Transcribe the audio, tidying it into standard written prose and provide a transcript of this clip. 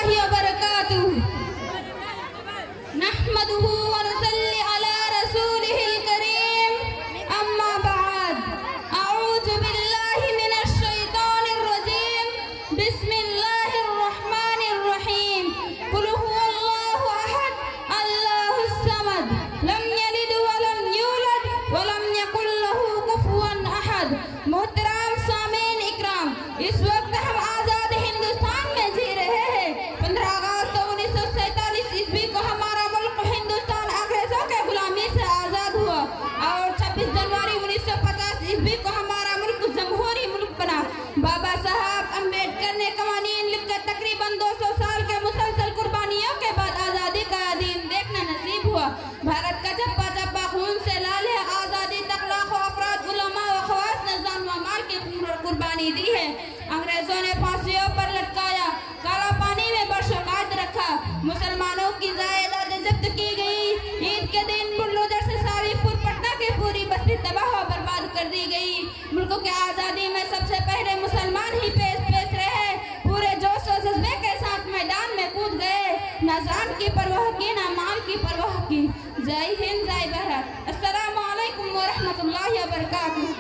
वरहमतुल्लाहि व बरकातुहू। नहमदुहू व नुसल्ली अला रसूलिहिल करीम। अम्मा बाद। अऊज़ु बिल्लाहि मिनश शैतानिर रजीम। बिस्मिल्लाहिर रहमानिर रहीम। कुल हुवल्लाहु अहद, अल्लाहुस समद, लम यलिद व लम यूलद व लम यकुल लहू कुफुवन अहद। मोहतरम सामीन इकराम, इस वक्त हम आजाद हिंदुस्तान में जी रहे हैं। 15 अगस्त 1947 ईस्वी को हमारा मुल्क हिंदुस्तान अंग्रेजों के गुलामी से आजाद हुआ और 26 जनवरी 1950 ईस्वी को हमारा मुल्क जमहूरी मुल्क बना। बाबा साहब अम्बेडकर ने कवानीन लिखकर तकरीबन 200 साल के मुसलसल कुर्बानियों के बाद आजादी का दिन देखना नसीब हुआ। भारत का चप्पा चप्पा खून से लाल है। आजादी तक लाखों अफराद, उलमा व खवास ने जान व माल की कुर्बानी दी है। अंग्रेजों ने फांसियों पर लटकाया, काला पानी में बरसों काट रखा, मुसलमानों की जायदादें जब्त की गई। ईद के दिन बुलडोजर से सारीपुर पटना की पूरी बस्ती तबाह व बर्बाद कर दी गई। मुल्क की आजादी में सबसे पहले